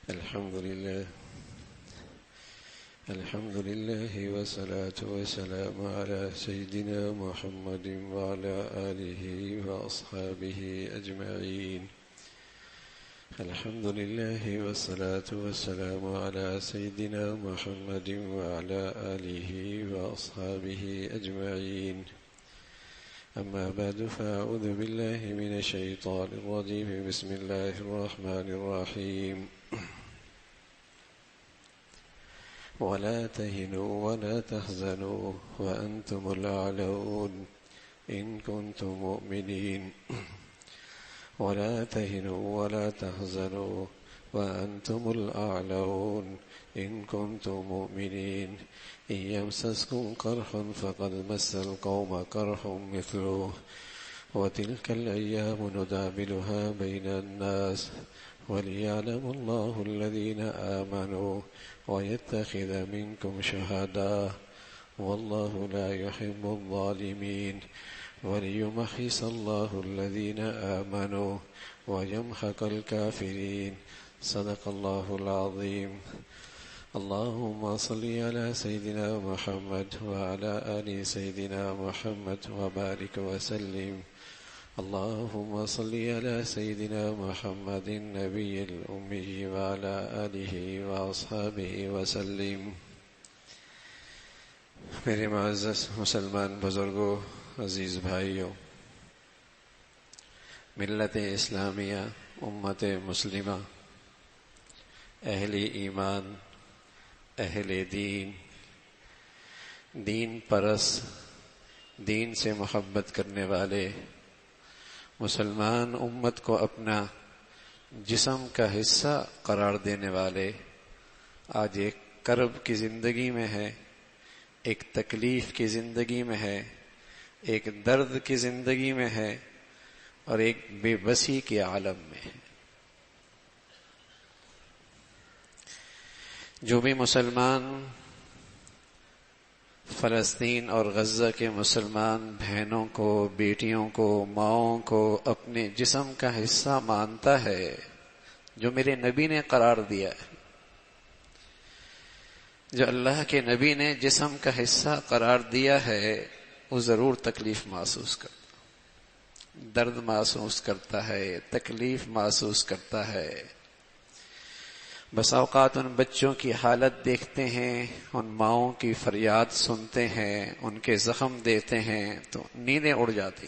الحمد لله والصلاة والسلام على سيدنا محمد وعلى آله وأصحابه أجمعين. الحمد لله والصلاة والسلام على سيدنا محمد وعلى آله وأصحابه أجمعين. أما بعد فأعوذ بالله من الشيطان الرجيم. بسم الله الرحمن الرحيم. ولا تهنوا ولا تحزنوا وأنتم الأعلون إن كنتم مؤمنين. ولا تهنوا ولا تحزنوا وأنتم الأعلون إن كنتم مؤمنين. إن يمسسكم قرح فقد مس القوم قرح مثله وتلك الأيام نداولها بين الناس وليعلم الله الذين آمنوا ويتخذ منكم شهداء والله لا يحب الظالمين وليمحص الله الذين آمنوا ويمحق الكافرين. صدق الله العظيم. اللهم صل على سيدنا محمد وعلى آل سيدنا محمد وبارك وسلم. اللهم صل على سيدنا محمد النبي الأمي وعلى آله وأصحابه وسلم. میرے معزز مسلمان بزرگوں، عزیز بھائیوں، ملت اسلامیہ، امت مسلمہ، اہل ایمان، اہل دین، دین پرست، دین سے محبت کرنے والے، مسلمان امت کو اپنا جسم کا حصہ قرار دینے والے آج ایک کرب کی زندگی میں ہے، ایک تکلیف کی زندگی میں ہے، ایک درد کی زندگی میں ہے اور ایک بے بسی کے عالم میں ہے. جو بھی مسلمان فلسطین اور غزہ کے مسلمان بہنوں کو، بیٹیوں کو، ماؤں کو اپنے جسم کا حصہ مانتا ہے، جو میرے نبی نے قرار دیا ہے، جو اللہ کے نبی نے جسم کا حصہ قرار دیا ہے، وہ ضرور تکلیف محسوس کرتا ہے، درد محسوس کرتا ہے، تکلیف محسوس کرتا ہے. بس اوقات ان بچوں کی حالت دیکھتے ہیں، ان ماؤں کی فریاد سنتے ہیں، ان کے زخم دیتے ہیں تو نیندیں اڑ جاتی.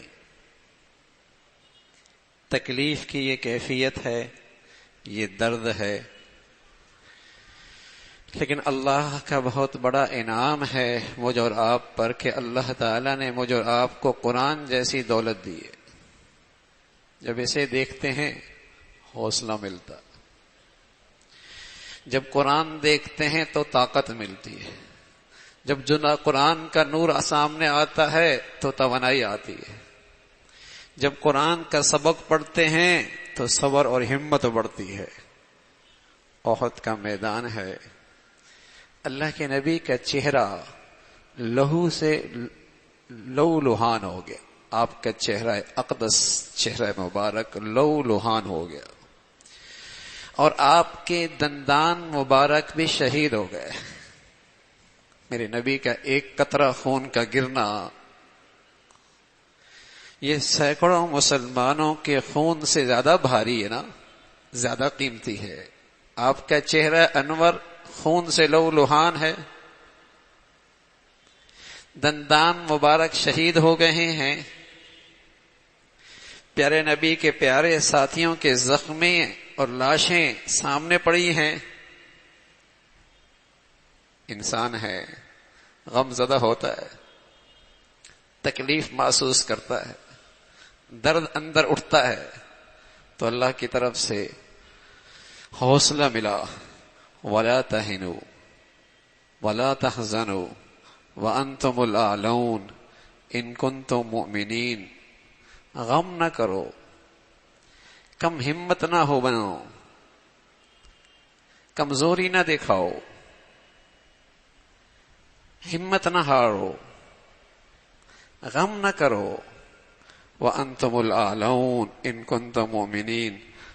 تکلیف کی یہ کیفیت ہے، یہ درد ہے، لیکن اللہ کا بہت بڑا انعام ہے مجھ اور آپ پر کہ اللہ تعالیٰ نے مجھ اور آپ کو قرآن جیسی دولت دی ہے. جب اسے دیکھتے ہیں حوصلہ ملتا، جب قرآن دیکھتے ہیں تو طاقت ملتی ہے، جب قرآن کا نور سامنے آتا ہے تو توانائی آتی ہے، جب قرآن کا سبق پڑھتے ہیں تو صبر اور ہمت بڑھتی ہے. احد کا میدان ہے، اللہ کے نبی کا چہرہ لہو سے لو لہان ہو گیا. آپ کا چہرہ اقدس، چہرہ مبارک لو لہان ہو گیا اور آپ کے دندان مبارک بھی شہید ہو گئے. میرے نبی کا ایک قطرہ خون کا گرنا یہ سینکڑوں مسلمانوں کے خون سے زیادہ بھاری ہے نا، زیادہ قیمتی ہے. آپ کا چہرہ انور خون سے لو لہان ہے، دندان مبارک شہید ہو گئے ہیں، پیارے نبی کے پیارے ساتھیوں کے زخمیں اور لاشیں سامنے پڑی ہیں. انسان ہے، غم زدہ ہوتا ہے، تکلیف محسوس کرتا ہے، درد اندر اٹھتا ہے تو اللہ کی طرف سے حوصلہ ملا. وَلَا تَهِنُوا وَلَا تَحْزَنُوا وَأَنْتُمُ الْأَعْلَوْنَ إِن كُنتُم مُؤْمِنِينَ. غم نہ کرو، کم ہمت نہ ہو بنو، کمزوری نہ دکھاؤ، ہمت نہ ہارو، غم نہ کرو. وَأَنْتُمُ الْأَعْلَوْنَ إِن كُنتُم مُؤْمِنِينَ.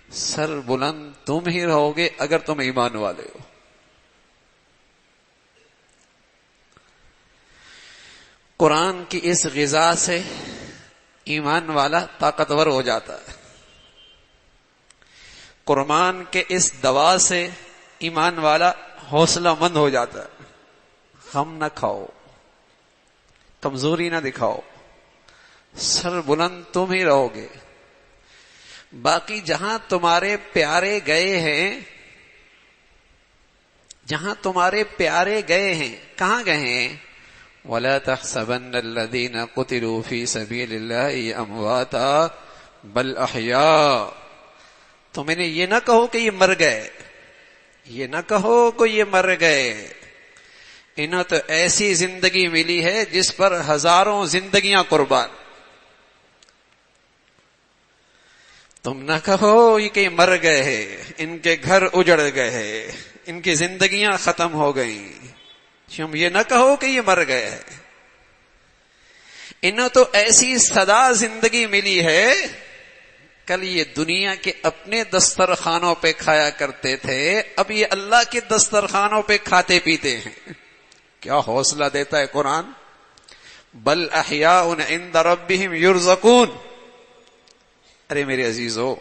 سر بلند تم ہی رہو گے اگر تم ایمان والے ہو. قرآن کی اس غذا سے ایمان والا طاقتور ہو جاتا ہے. قرآن کے اس دوا سے ایمان والا حوصلہ مند ہو جاتا ہے. غم نہ کھاؤ، کمزوری نہ دکھاؤ، سر بلند تم ہی رہو گے. باقی جہاں تمہارے پیارے گئے ہیں، جہاں تمہارے پیارے گئے ہیں، کہاں گئے ہیں؟ وَلَا تَحْسَبَنَّ الَّذِينَ قُتِلُوا فِي سَبِيلِ اللَّهِ أَمْوَاتًا بَلْ أَحْيَاءٌ. تم انہیں یہ نہ کہو کہ یہ مر گئے، یہ نہ کہو کہ یہ مر گئے. انہیں تو ایسی زندگی ملی ہے جس پر ہزاروں زندگیاں قربان. تم نہ کہو یہ کہ مر گئے ہیں، ان کے گھر اجڑ گئے ہیں، ان کی زندگیاں ختم ہو گئیں. تم یہ نہ کہو کہ یہ مر گئے ہیں. انہیں تو ایسی سدا زندگی ملی ہے، کل یہ دنیا کے اپنے دسترخوانوں پہ کھایا کرتے تھے، اب یہ اللہ کے دسترخوانوں پہ کھاتے پیتے ہیں. کیا حوصلہ دیتا ہے قرآن. بل احیاء عند ربهم یرزقون. ارے میرے عزیزو،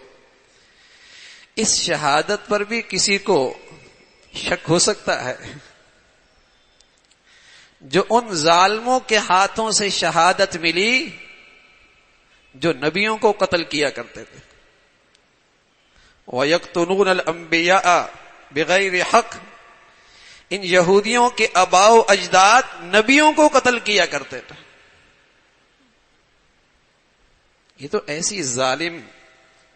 اس شہادت پر بھی کسی کو شک ہو سکتا ہے جو ان ظالموں کے ہاتھوں سے شہادت ملی جو نبیوں کو قتل کیا کرتے تھے. وَيَقْتُلُونَ الْأَنْبِيَاءَ بِغَيْرِ حَقٍّ. ان یہودیوں کے آباء و اجداد نبیوں کو قتل کیا کرتے تھے. یہ تو ایسی ظالم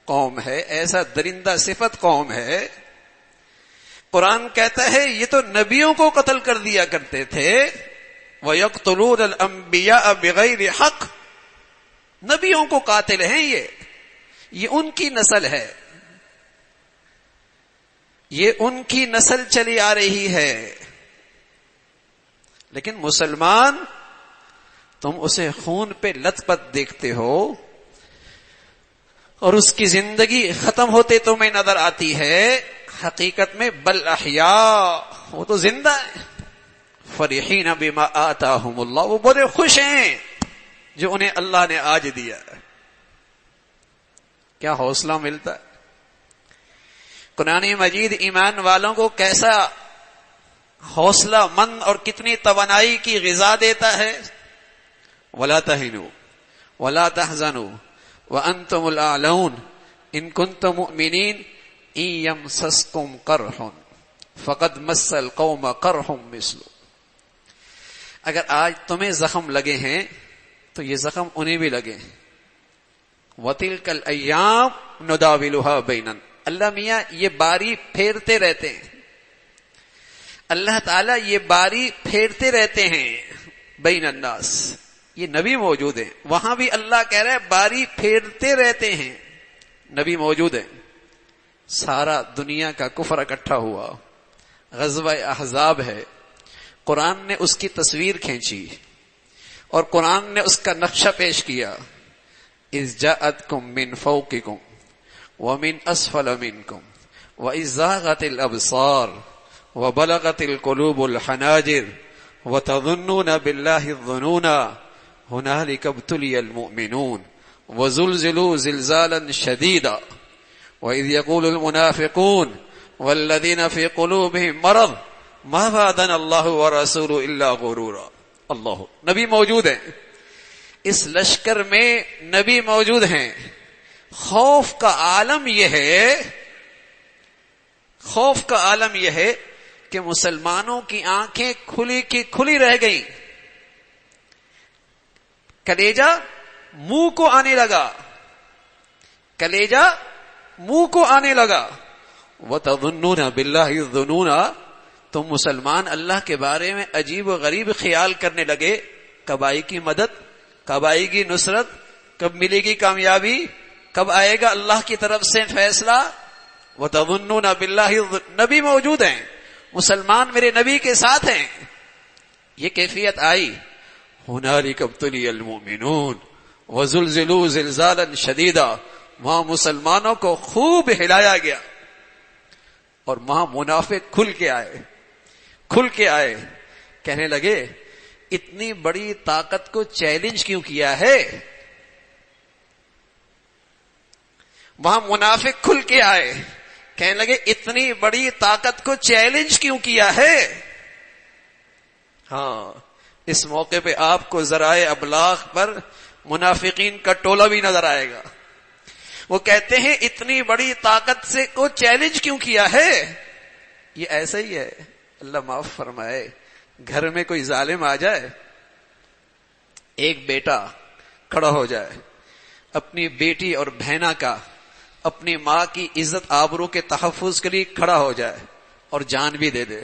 قوم ہے، ایسا درندہ صفت قوم ہے. قرآن کہتا ہے یہ تو نبیوں کو قتل کر دیا کرتے تھے. وَيَقْتُلُونَ الْأَنْبِيَاءَ بِغَيْرِ حَقٍّ. نبیوں کو قاتل ہیں. یہ ان کی نسل ہے، یہ ان کی نسل چلی آ رہی ہے. لیکن مسلمان، تم اسے خون پہ لت پت دیکھتے ہو اور اس کی زندگی ختم ہوتے تمہیں نظر آتی ہے. حقیقت میں بل احیاء، وہ تو زندہ ہے. فرحین بما آتاہم اللہ، وہ بڑے خوش ہیں جو انہیں اللہ نے آج دیا. کیا حوصلہ ملتا ہے. قرآن مجید ایمان والوں کو کیسا حوصلہ مند اور کتنی توانائی کی غذا دیتا ہے. وَلَا تَهِنُوا وَلَا تَحْزَنُوا وَأَنْتُمُ الْأَعْلَوْنَ إِن كُنتُم مُؤْمِنِينَ إِن يَمْسَسْكُمْ قَرْحٌ فَقَدْ مَسَّ الْقَوْمَ قَرْحٌ مِثْلُهُ. اگر آج تمہیں زخم لگے ہیں تو یہ زخم انہیں بھی لگے. وَتِلْكَ الْأَيَّامُ نُدَاوِلُهَا بَيْنَ. اللہ میاں یہ باری پھیرتے رہتے ہیں. اللہ تعالیٰ یہ باری پھیرتے رہتے ہیں بین الناس. یہ نبی موجود ہیں، وہاں بھی اللہ کہہ رہا ہے باری پھیرتے رہتے ہیں. نبی موجود ہیں. سارا دنیا کا کفر اکٹھا ہوا، غزوہ احزاب ہے. قرآن نے اس کی تصویر کھینچی اور قرآن نے اس کا نقشہ پیش کیا. اذ جاءتکم من فوقکم ومن اسفل منکم واذ زاغت الابصار وبلغت القلوب الحناجر وتظنون بالله الظنون هنالك ابتلي المؤمنون وزلزلوا زلزالا شديدا واذ يقول المنافقون والذين في قلوبهم مرض ما وعدنا الله ورسوله الا غرورا. اللہ، نبی موجود ہیں. اس لشکر میں نبی موجود ہیں. خوف کا عالم یہ ہے، خوف کا عالم یہ ہے کہ مسلمانوں کی آنکھیں کھلی کی کھلی رہ گئیں. کلیجہ منہ کو آنے لگا، کلیجہ منہ کو آنے لگا. وَتَظُنُّونَ بِاللَّهِ الظُّنُونَ. تم مسلمان اللہ کے بارے میں عجیب و غریب خیال کرنے لگے. کب آئے گی مدد، کب آئے گی نصرت، کب ملے گی کامیابی، کب آئے گا اللہ کی طرف سے فیصلہ. وَتَظُنُّونَ بِاللَّهِ. نبی موجود ہیں، مسلمان میرے نبی کے ساتھ ہیں. یہ کیفیت آئی. هُنَالِكَ ابْتُلِيَ الْمُؤْمِنُونَ وَزُلْزِلُوا زِلْزَالًا شَدِيدًا وہاں مسلمانوں کو خوب ہلایا گیا اور وہاں منافق کھل کے آئے کہنے لگے اتنی بڑی طاقت کو چیلنج کیوں کیا ہے؟ وہاں منافق کھل کے آئے کہنے لگے اتنی بڑی طاقت کو چیلنج کیوں کیا ہے؟ ہاں، اس موقع پہ آپ کو ذرائع ابلاغ پر منافقین کا ٹولہ بھی نظر آئے گا. وہ کہتے ہیں اتنی بڑی طاقت سے کو چیلنج کیوں کیا ہے؟ یہ ایسا ہی ہے، اللہ معاف فرمائے. گھر میں کوئی ظالم آ جائے، ایک بیٹا کھڑا ہو جائے، اپنی بیٹی اور بہنا کا، اپنی ماں کی عزت آبرو کے تحفظ کے لیے کھڑا ہو جائے اور جان بھی دے دے،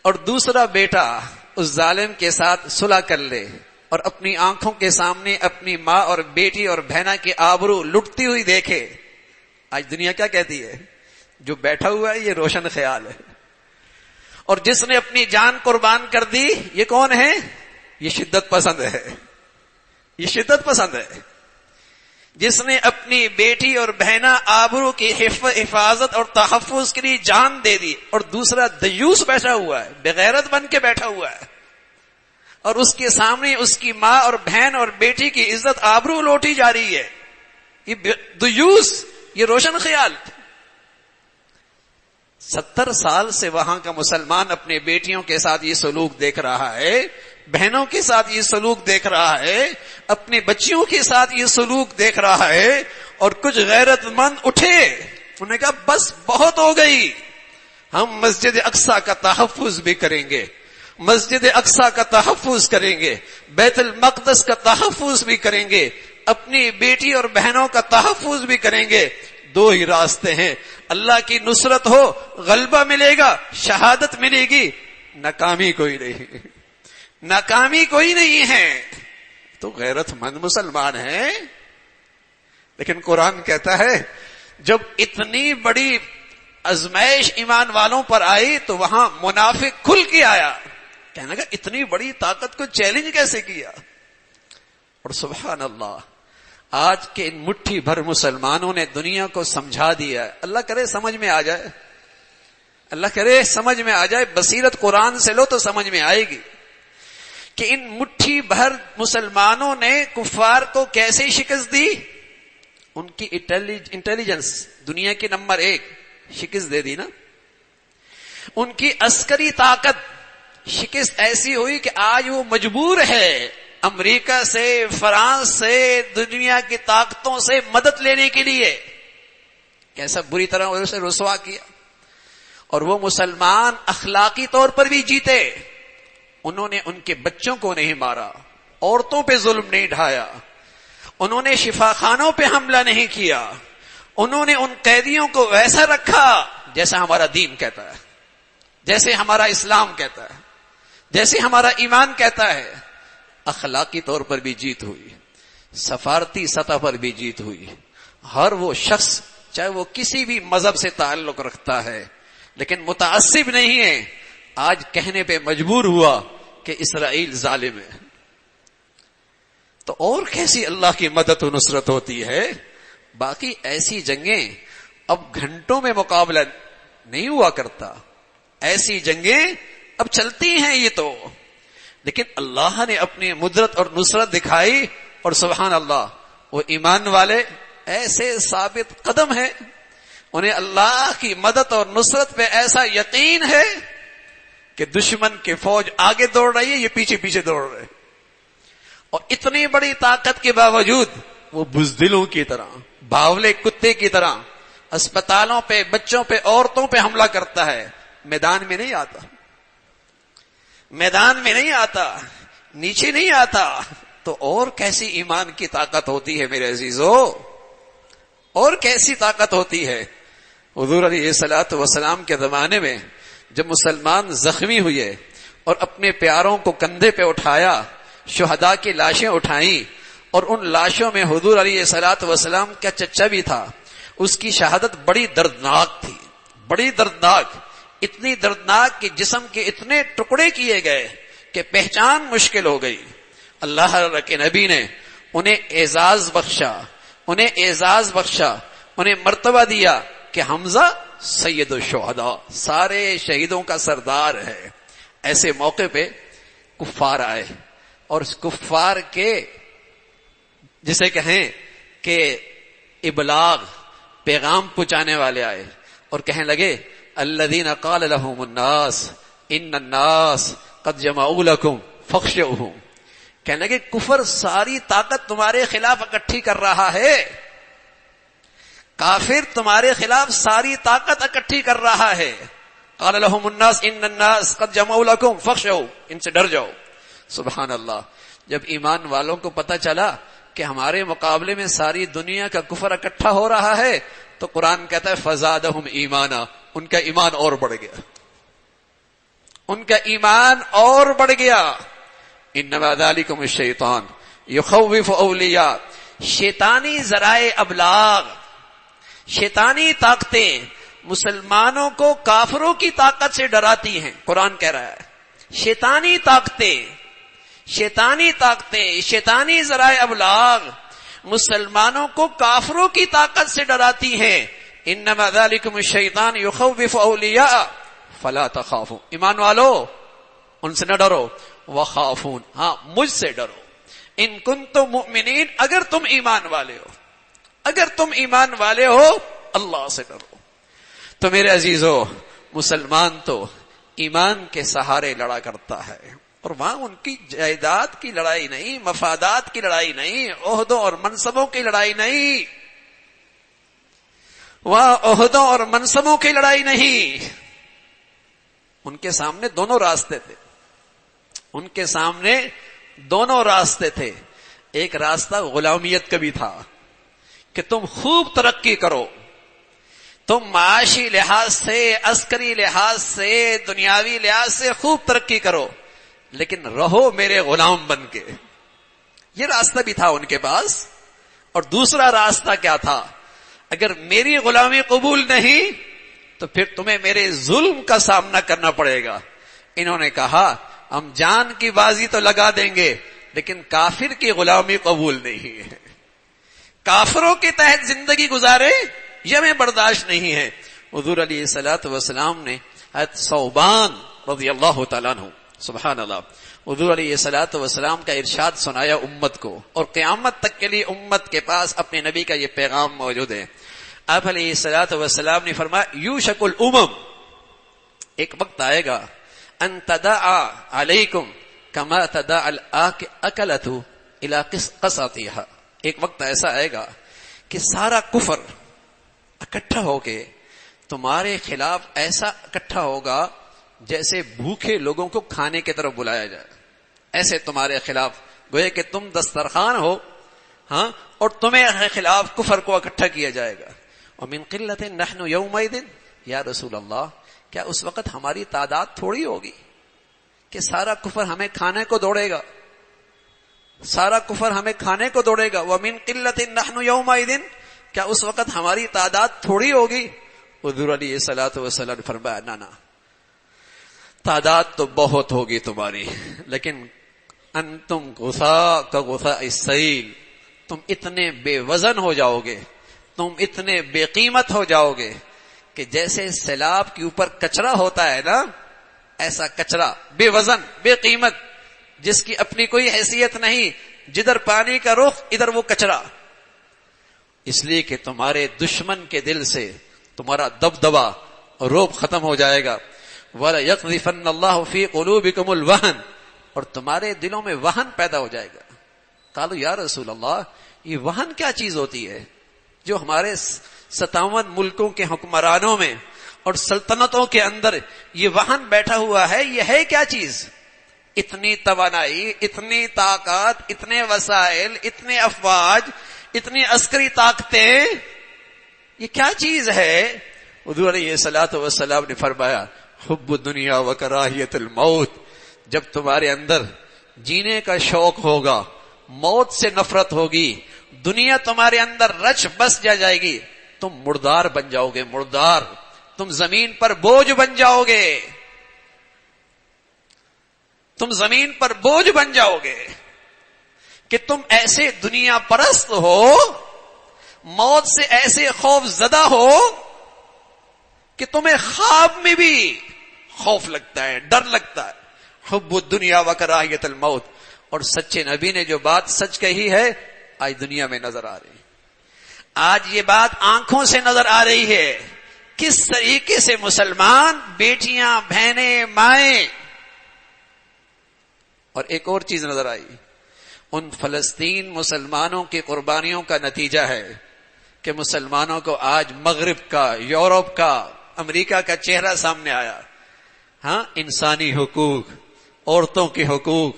اور دوسرا بیٹا اس ظالم کے ساتھ صلح کر لے اور اپنی آنکھوں کے سامنے اپنی ماں اور بیٹی اور بہنا کی آبرو لٹتی ہوئی دیکھے. آج دنیا کیا کہتی ہے؟ جو بیٹھا ہوا ہے یہ روشن خیال ہے، اور جس نے اپنی جان قربان کر دی یہ کون ہے؟ یہ شدت پسند ہے. یہ شدت پسند ہے جس نے اپنی بیٹی اور بہنا آبرو کی حفاظت اور تحفظ کے لیے جان دے دی، اور دوسرا دیوس بیٹھا ہوا ہے، بغیرت بن کے بیٹھا ہوا ہے، اور اس کے سامنے اس کی ماں اور بہن اور بیٹی کی عزت آبرو لوٹی جا رہی ہے. یہ دیوس، یہ روشن خیال. 70 سال سے وہاں کا مسلمان اپنے بیٹیوں کے ساتھ یہ سلوک دیکھ رہا ہے، بہنوں کے ساتھ یہ سلوک دیکھ رہا ہے، اپنے بچیوں کے ساتھ یہ سلوک دیکھ رہا ہے، اور کچھ غیرت مند اٹھے، انہوں نے کہا بس بہت ہو گئی، ہم مسجد اقصی کا تحفظ بھی کریں گے، مسجد اقصی کا تحفظ کریں گے، بیت المقدس کا تحفظ بھی کریں گے، اپنی بیٹی اور بہنوں کا تحفظ بھی کریں گے. 2 ہی راستے ہیں، اللہ کی نصرت ہو، غلبہ ملے گا، شہادت ملے گی، ناکامی کوئی نہیں، ناکامی کوئی نہیں ہے. تو غیرت مند مسلمان ہیں. لیکن قرآن کہتا ہے جب اتنی بڑی آزمائش ایمان والوں پر آئی تو وہاں منافق کھل کے آیا، کہنے لگا اتنی بڑی طاقت کو چیلنج کیسے کیا؟ اور سبحان اللہ، آج کے ان مٹھی بھر مسلمانوں نے دنیا کو سمجھا دیا ہے. اللہ کرے سمجھ میں آ جائے، اللہ کرے سمجھ میں آ جائے. بصیرت قرآن سے لو تو سمجھ میں آئے گی کہ ان مٹھی بھر مسلمانوں نے کفار کو کیسے شکست دی. ان کی انٹیلیجنس دنیا کی نمبر 1 شکست دے دی نا. ان کی عسکری طاقت شکست ایسی ہوئی کہ آج وہ مجبور ہے امریکہ سے، فرانس سے، دنیا کی طاقتوں سے مدد لینے کے لیے. کیسا بری طرح اسے رسوا کیا. اور وہ مسلمان اخلاقی طور پر بھی جیتے. انہوں نے ان کے بچوں کو نہیں مارا، عورتوں پہ ظلم نہیں ڈھایا، انہوں نے شفا خانوں پہ حملہ نہیں کیا، انہوں نے ان قیدیوں کو ویسا رکھا جیسا ہمارا دین کہتا ہے، جیسے ہمارا اسلام کہتا ہے، جیسے ہمارا ایمان کہتا ہے. اخلاقی طور پر بھی جیت ہوئی، سفارتی سطح پر بھی جیت ہوئی. ہر وہ شخص چاہے وہ کسی بھی مذہب سے تعلق رکھتا ہے لیکن متعصب نہیں ہے، آج کہنے پہ مجبور ہوا کہ اسرائیل ظالم ہے. تو اور کیسی اللہ کی مدد و نصرت ہوتی ہے. باقی ایسی جنگیں اب گھنٹوں میں مقابلہ نہیں ہوا کرتا، ایسی جنگیں اب چلتی ہیں یہ تو. لیکن اللہ نے اپنی مدرت اور نصرت دکھائی، اور سبحان اللہ وہ ایمان والے ایسے ثابت قدم ہیں، انہیں اللہ کی مدد اور نصرت پہ ایسا یقین ہے کہ دشمن کی فوج آگے دوڑ رہی ہے، یہ پیچھے پیچھے دوڑ رہے. اور اتنی بڑی طاقت کے باوجود وہ بزدلوں کی طرح، باولے کتے کی طرح اسپتالوں پہ، بچوں پہ، عورتوں پہ حملہ کرتا ہے. میدان میں نہیں آتا، میدان میں نہیں آتا، نیچے نہیں آتا. تو اور کیسی ایمان کی طاقت ہوتی ہے میرے عزیزو، اور کیسی طاقت ہوتی ہے. حضور علیہ الصلوۃ والسلام کے زمانے میں جب مسلمان زخمی ہوئے اور اپنے پیاروں کو کندھے پہ اٹھایا، شہداء کی لاشیں اٹھائیں، اور ان لاشوں میں حضور علیہ الصلوۃ والسلام کا چچا بھی تھا. اس کی شہادت بڑی دردناک تھی، بڑی دردناک، اتنی دردناک کہ جسم کے اتنے ٹکڑے کیے گئے کہ پہچان مشکل ہو گئی. اللہ کے نبی نے انہیں اعزاز بخشا، انہیں اعزاز بخشا، انہیں مرتبہ دیا کہ حمزہ سید الشہداء، سارے شہیدوں کا سردار ہے۔ ایسے موقع پہ کفار آئے اور اس کفار کے جسے کہیں کہ ابلاغ، پیغام پہنچانے والے آئے اور کہنے لگے الذین قال لهم الناس ان الناس قد جمعوا لكم فاخشوهم، کہنے لگے کفر ساری طاقت تمہارے خلاف اکٹھی کر رہا ہے، کافر تمہارے خلاف ساری طاقت اکٹھی کر رہا ہے۔ قال لهم الناس ان الناس قد جمعوا لكم فاخشوا، ان سے ڈر جاؤ۔ سبحان اللہ، جب ایمان والوں کو پتہ چلا کہ ہمارے مقابلے میں ساری دنیا کا کفر اکٹھا ہو رہا ہے تو قرآن کہتا ہے فزادہم ایمانا، ان کا ایمان اور بڑھ گیا، ان کا ایمان اور بڑھ گیا۔ انما ذالکم الشیطان یخوف اولیاء، شیطانی ذرائع ابلاغ، شیطانی طاقتیں مسلمانوں کو کافروں کی طاقت سے ڈراتی ہیں۔ قرآن کہہ رہا ہے شیطانی طاقتیں، شیطانی طاقتیں، شیطانی ذرائع ابلاغ مسلمانوں کو کافروں کی طاقت سے ڈراتی ہیں۔ انما ذالکم الشیطان یخوف اولیاء فلا تخافوا، ایمان والو ان سے نہ ڈرو، وخافون، ہاں مجھ سے ڈرو، ان کنتم مؤمنین، اگر تم ایمان والے ہو، اگر تم ایمان والے ہو اللہ سے ڈرو۔ تو میرے عزیزو، مسلمان تو ایمان کے سہارے لڑا کرتا ہے، اور وہاں ان کی جائیداد کی لڑائی نہیں، مفادات کی لڑائی نہیں، عہدوں اور منصبوں کی لڑائی نہیں، وہاں عہدوں اور منصبوں کی لڑائی نہیں۔ ان کے سامنے دونوں راستے تھے، ان کے سامنے دونوں راستے تھے۔ ایک راستہ غلامیت کا بھی تھا کہ تم خوب ترقی کرو، تم معاشی لحاظ سے، عسکری لحاظ سے، دنیاوی لحاظ سے خوب ترقی کرو، لیکن رہو میرے غلام بن کے۔ یہ راستہ بھی تھا ان کے پاس۔ اور دوسرا راستہ کیا تھا؟ اگر میری غلامی قبول نہیں تو پھر تمہیں میرے ظلم کا سامنا کرنا پڑے گا۔ انہوں نے کہا ہم جان کی بازی تو لگا دیں گے لیکن کافر کی غلامی قبول نہیں ہے، کافروں کے تحت زندگی گزارے یہ ہمیں برداشت نہیں ہے۔ حضور علیہ الصلوۃ والسلام نے حضرت ثوبان رضی اللہ تعالیٰ عنہ، سبحان اللہ، حضور علیہ الصلوۃ والسلام کا ارشاد سنایا امت کو، اور قیامت تک کے لیے امت کے پاس اپنے نبی کا یہ پیغام موجود ہے۔ آپ علیہ الصلوۃ والسلام نے فرمایا یوشک الامم، ایک وقت آئے گا ان تداعى علیکم کما تداعى الاکلۃ الی قصعتها، ایک وقت ایسا آئے گا کہ سارا کفر اکٹھا ہو کے تمہارے خلاف ایسا اکٹھا ہوگا جیسے بھوکے لوگوں کو کھانے کی طرف بلایا جائے، ایسے تمہارے خلاف، گویا کہ تم دسترخوان ہو، ہاں، اور تمہیں خلاف کفر کو اکٹھا کیا جائے گا۔ ومن قلۃ نحن یومئذ، یا رسول اللہ کیا اس وقت ہماری تعداد تھوڑی ہوگی کہ سارا کفر ہمیں کھانے کو دوڑے گا، سارا کفر ہمیں کھانے کو دوڑے گا۔ ومن قلۃ نحن یومئذ، کیا اس وقت ہماری تعداد تھوڑی ہوگی؟ حضور علیہ الصلوۃ والسلام نے فرمایا نہ، تعداد تو بہت ہوگی تمہاری، لیکن انتم غثاء کا غثاء السیل، تم اتنے بے وزن ہو جاؤ گے، تم اتنے بے قیمت ہو جاؤ گے کہ جیسے سیلاب کے اوپر کچرا ہوتا ہے نا، ایسا کچرا بے وزن، بے قیمت، جس کی اپنی کوئی حیثیت نہیں، جدھر پانی کا رخ ادھر وہ کچرا، اس لیے کہ تمہارے دشمن کے دل سے تمہارا دبدبا اور رعب ختم ہو جائے گا۔ وَلَيَقْذِفَنَّ اللَّهُ فِي قُلُوبِكُمُ الْوَهْنَ، اور تمہارے دلوں میں وہن پیدا ہو جائے گا۔ قالوا یا رسول اللہ یہ وہن کیا چیز ہوتی ہے جو ہمارے 57 ملکوں کے حکمرانوں میں اور سلطنتوں کے اندر یہ وہن بیٹھا ہوا ہے، یہ ہے کیا چیز؟ اتنی توانائی، اتنی طاقت، اتنے وسائل، اتنے افواج، اتنی عسکری طاقتیں، یہ کیا چیز ہے؟ حضور علیہ الصلوۃ والسلام نے فرمایا حب الدنیا و کراہیت الموت، جب تمہارے اندر جینے کا شوق ہوگا، موت سے نفرت ہوگی، دنیا تمہارے اندر رچ بس جائے گی، تم مردار بن جاؤ گے، مردار، تم زمین پر بوجھ بن جاؤ گے، تم زمین پر بوجھ بن جاؤ گے، کہ تم ایسے دنیا پرست ہو موت سے ایسے خوف زدہ ہو کہ تمہیں خواب میں بھی خوف لگتا ہے، ڈر لگتا ہے. حب الدنیا و کراہیت الموت. اور سچے نبی نے جو بات سچ کہی ہے آج دنیا میں نظر آ رہی ہے. آج یہ بات آنکھوں سے نظر آ رہی ہے، کس طریقے سے مسلمان بیٹیاں، بہنیں، مائیں. اور ایک اور چیز نظر آئی، ان فلسطین مسلمانوں کی قربانیوں کا نتیجہ ہے کہ مسلمانوں کو آج مغرب کا، یورپ کا، امریکہ کا چہرہ سامنے آیا. ہاں، انسانی حقوق، عورتوں کے حقوق،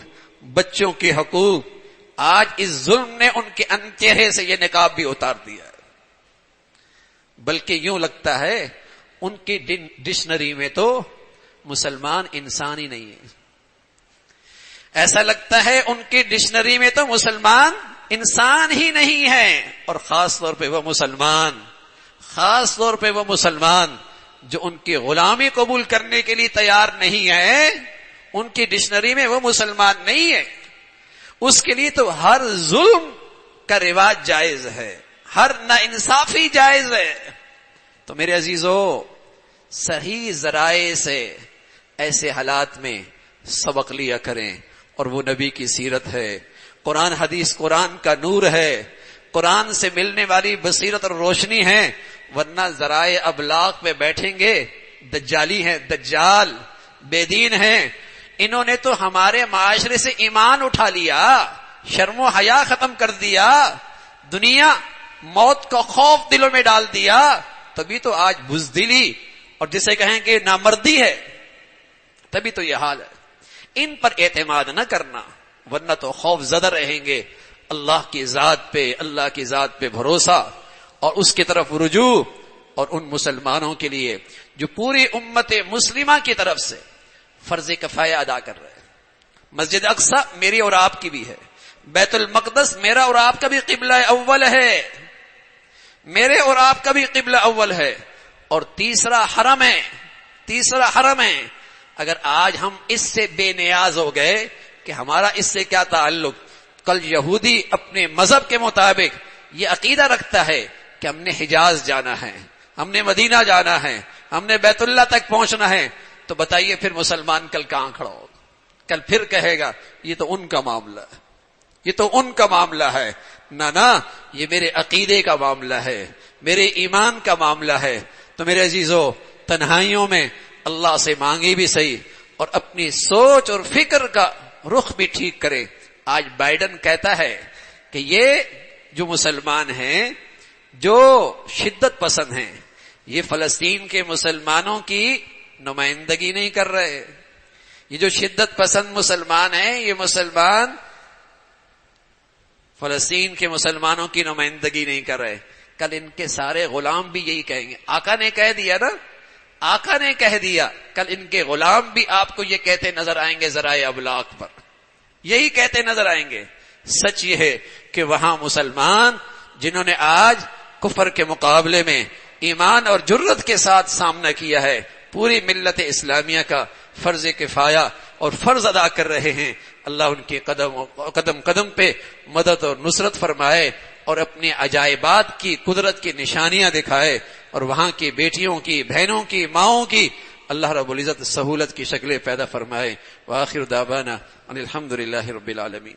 بچوں کے حقوق. آج اس ظلم نے ان کے چہرے سے یہ نقاب بھی اتار دیا ہے. بلکہ یوں لگتا ہے ان کی ڈکشنری میں تو مسلمان انسان ہی نہیں ہے. ایسا لگتا ہے ان کی ڈکشنری میں تو مسلمان انسان ہی نہیں ہے. اور خاص طور پہ وہ مسلمان جو ان کی غلامی قبول کرنے کے لیے تیار نہیں ہے، ان کی ڈکشنری میں وہ مسلمان نہیں ہے. اس کے لیے تو ہر ظلم کا رواج جائز ہے، ہر ناانصافی جائز ہے. تو میرے عزیزو، صحیح ذرائع سے ایسے حالات میں سبق لیا کریں. اور وہ نبی کی سیرت ہے، قرآن حدیث قرآن کا نور ہے، قرآن سے ملنے والی بصیرت اور روشنی ہے. ورنہ ذرائع ابلاغ پہ بیٹھیں گے، دجالی ہیں، دجال، بے دین ہیں. انہوں نے تو ہمارے معاشرے سے ایمان اٹھا لیا، شرم و حیا ختم کر دیا، دنیا موت کا خوف دلوں میں ڈال دیا. تبھی تو آج بزدلی اور جسے کہیں کہ نامردی ہے، تبھی تو یہ حال ہے. ان پر اعتماد نہ کرنا، ورنہ تو خوف زدہ رہیں گے. اللہ کی ذات پہ بھروسہ اور اس کی طرف رجوع. اور ان مسلمانوں کے لیے جو پوری امت مسلمہ کی طرف سے فرض کفایہ ادا کر رہے ہیں. مسجد اقصی میری اور آپ کی بھی ہے، بیت المقدس میرا اور آپ کا بھی قبلہ اول ہے، میرے اور آپ کا بھی قبلہ اول ہے. اور تیسرا حرم ہے. اگر آج ہم اس سے بے نیاز ہو گئے کہ ہمارا اس سے کیا تعلق. کل یہودی اپنے مذہب کے مطابق یہ عقیدہ رکھتا ہے کہ ہم نے حجاز جانا ہے، ہم نے مدینہ جانا ہے، ہم نے بیت اللہ تک پہنچنا ہے. تو بتائیے پھر مسلمان کل کہاں کھڑا ہوگا؟ کل پھر کہے گا یہ تو ان کا معاملہ ہے. نہ، یہ میرے عقیدے کا معاملہ ہے، میرے ایمان کا معاملہ ہے. تو میرے عزیزو، تنہائیوں میں اللہ سے مانگی بھی صحیح اور اپنی سوچ اور فکر کا رخ بھی ٹھیک کرے. آج بائیڈن کہتا ہے کہ یہ جو مسلمان ہیں، جو شدت پسند ہیں، یہ فلسطین کے مسلمانوں کی نمائندگی نہیں کر رہے. یہ جو شدت پسند مسلمان ہیں، یہ مسلمان فلسطین کے مسلمانوں کی نمائندگی نہیں کر رہے. کل ان کے سارے غلام بھی یہی کہیں گے. آقا نے کہہ دیا. کل ان کے غلام بھی آپ کو یہ کہتے نظر آئیں گے ذرائع ابلاغ پر، یہی کہتے نظر آئیں گے. سچ یہ ہے کہ وہاں مسلمان جنہوں نے آج کفر کے مقابلے میں ایمان اور جرت کے ساتھ سامنا کیا ہے، پوری ملت اسلامیہ کا فرض کفایہ اور فرض ادا کر رہے ہیں. اللہ ان کے قدم قدم پہ مدد اور نصرت فرمائے اور اپنے عجائبات کی قدرت کی نشانیاں دکھائے. اور وہاں کی بیٹیوں کی، بہنوں کی، ماؤں کی اللہ رب العزت سہولت کی شکلیں پیدا فرمائے. وآخر دعوانا ان الحمد للہ رب العالمین.